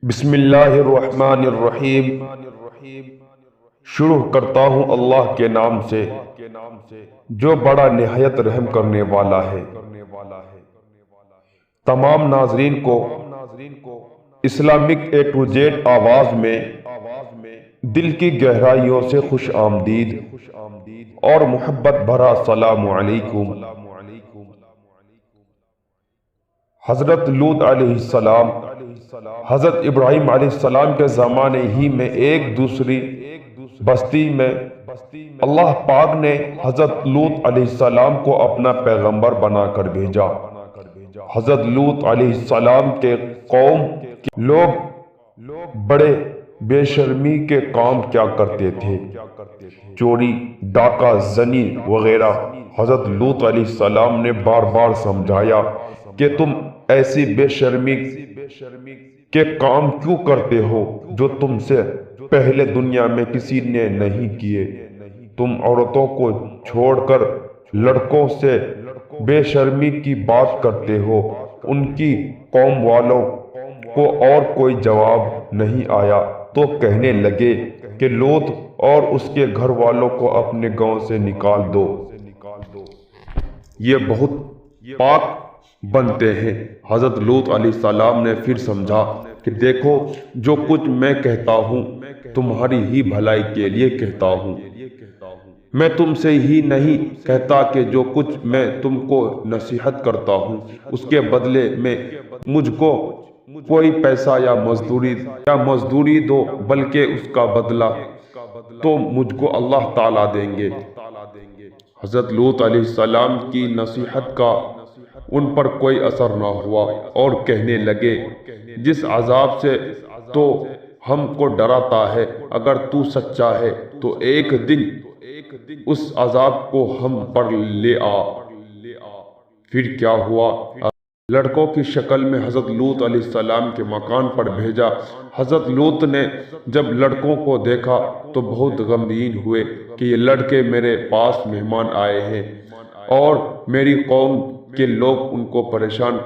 بسم اللہ الرحمن الرحیم۔ شروع کرتا ہوں اللہ کے نام سے جو بڑا نہایت رحم کرنے والا ہے۔ تمام ناظرین کو اسلامک اے ٹو زیڈ آواز میں دل کی گہرائیوں سے خوش آمدید اور محبت بھرا السلام علیکم۔ حضرت لوط علیہ السلام حضرت ابراہیم علیہ السلام کے زمانے ہی میں ایک دوسری بستی میں اللہ پاک نے حضرت لوط علیہ السلام کو اپنا پیغمبر بنا کر بھیجا۔ حضرت لوط علیہ السلام کے قوم کے لوگ بڑے بے شرمی کے کام کیا کرتے تھے، چوری، ڈاکہ زنی وغیرہ۔ حضرت لوط علیہ السلام نے بار بار سمجھایا کہ تم ایسی بے شرمی کے کام کیوں کرتے ہو جو تم سے پہلے دنیا میں کسی نے نہیں کیے۔ تم عورتوں کو چھوڑ کر لڑکوں سے بے شرمی کی بات کرتے ہو۔ ان کی قوم والوں کو اور کوئی جواب نہیں آیا تو کہنے لگے کہ لوط اور اس کے گھر والوں کو اپنے گاؤں سے نکال دو، یہ بہت پاک بنتے ہیں۔ حضرت لوط علیہ السلام نے پھر سمجھا کہ دیکھو، جو کچھ میں کہتا ہوں تمہاری ہی بھلائی کے لیے کہتا ہوں۔ میں تم سے ہی نہیں کہتا کہ جو کچھ میں تم کو نصیحت کرتا ہوں اس کے بدلے میں مجھ کو کوئی پیسہ یا مزدوری دو، بلکہ اس کا بدلہ تو مجھ کو اللہ تعالیٰ دیں گے۔ حضرت لوط علیہ السلام کی نصیحت کا ان پر کوئی اثر نہ ہوا اور کہنے لگے، جس عذاب سے تو ہم کو ڈراتا ہے، اگر تو سچا ہے تو ایک دن اس عذاب کو ہم پر لے آ۔ پھر کیا ہوا؟ لڑکوں کی شکل میں حضرت لوط علیہ السلام کے مکان پر بھیجا۔ حضرت لوط نے جب لڑکوں کو دیکھا تو بہت غمگین ہوئے کہ یہ لڑکے میرے پاس مہمان آئے ہیں اور میری قوم کہ لوگ ان کو پریشان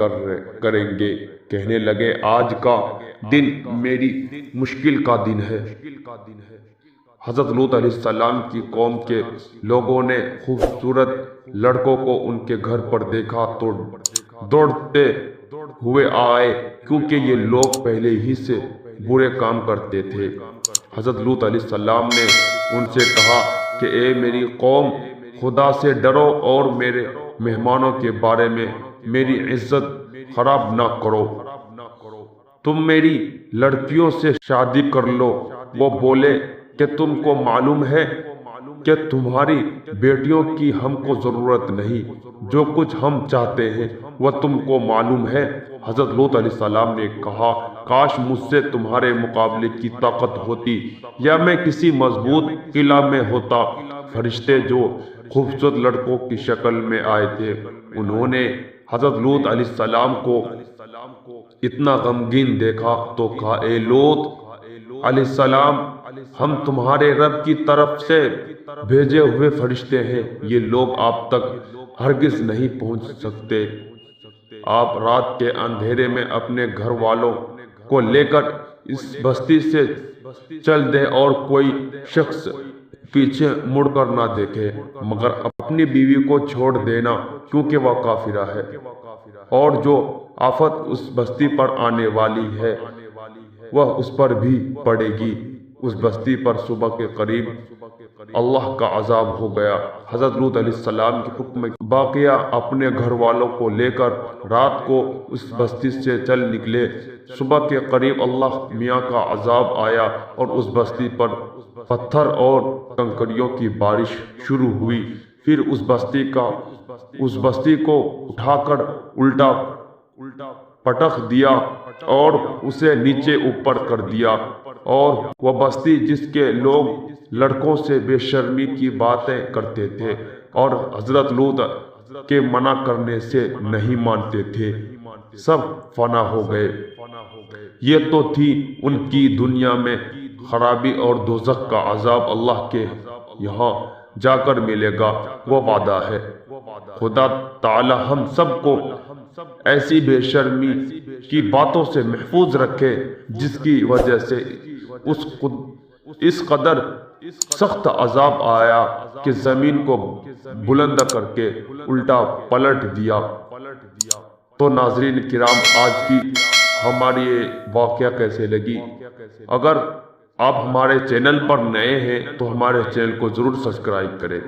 کریں گے۔ کہنے لگے، آج کا دن میری مشکل کا دن ہے۔ حضرت لوط علیہ السلام کی قوم کے لوگوں نے خوبصورت لڑکوں کو ان کے گھر پر دیکھا تو دوڑتے ہوئے آئے، کیونکہ یہ لوگ پہلے ہی سے برے کام کرتے تھے۔ حضرت لوط علیہ السلام نے ان سے کہا کہ اے میری قوم، خدا سے ڈرو اور میرے مہمانوں کے بارے میں میری عزت خراب نہ کرو۔ تم میری لڑکیوں سے شادی کر لو۔ وہ بولے کہ تم کو معلوم ہے کہ تمہاری بیٹیوں کی ہم کو ضرورت نہیں، جو کچھ ہم چاہتے ہیں وہ تم کو معلوم ہے۔ حضرت لوط علیہ السلام نے کہا، کاش مجھ سے تمہارے مقابلے کی طاقت ہوتی یا میں کسی مضبوط قلعہ میں ہوتا۔ فرشتے جو خوبصورت لڑکوں کی شکل میں آئے تھے، انہوں نے حضرت لوط علیہ السلام کو اتنا غمگین دیکھا تو کہا، اے لوط علیہ السلام، ہم تمہارے رب کی طرف سے بھیجے ہوئے فرشتے ہیں، یہ لوگ آپ تک ہرگز نہیں پہنچ سکتے۔ آپ رات کے اندھیرے میں اپنے گھر والوں کو لے کر اس بستی سے چل دیں اور کوئی شخص پیچھے مڑ کر نہ دیکھے، مگر اپنی بیوی کو چھوڑ دینا، کیونکہ وہ کافرہ ہے، اور جو آفت اس بستی پر آنے والی ہے وہ اس پر بھی پڑے گی۔ اس بستی پر صبح کے قریب اللہ کا عذاب ہو گیا۔ حضرت لوط علیہ السلام کے حکم باقیہ اپنے گھر والوں کو لے کر رات کو اس بستی سے چل نکلے۔ صبح کے قریب اللہ میاں کا عذاب آیا اور اس بستی پر پتھر اور کنکریوں کی بارش شروع ہوئی۔ پھر اس بستی کو اٹھا کر الٹا پٹخ دیا اور اسے نیچے اوپر کر دیا، اور وہ بستی جس کے لوگ لڑکوں سے بے شرمی کی باتیں کرتے تھے اور حضرت لوط کے منع کرنے سے نہیں مانتے تھے، سب فنا ہو گئے۔ یہ تو تھی ان کی دنیا میں خرابی، اور دوزخ کا عذاب اللہ کے یہاں جا کر ملے گا، وہ وعدہ ہے۔ خدا تعالی ہم سب کو ایسی بے شرمی کی باتوں سے محفوظ رکھے جس کی وجہ سے اس قدر سخت عذاب آیا کہ زمین کو بلند کر کے الٹا پلٹ دیا۔ تو ناظرین کرام، آج کی ہماری یہ واقعہ کیسے لگی؟ اگر آپ ہمارے چینل پر نئے ہیں تو ہمارے چینل کو ضرور سبسکرائب کریں۔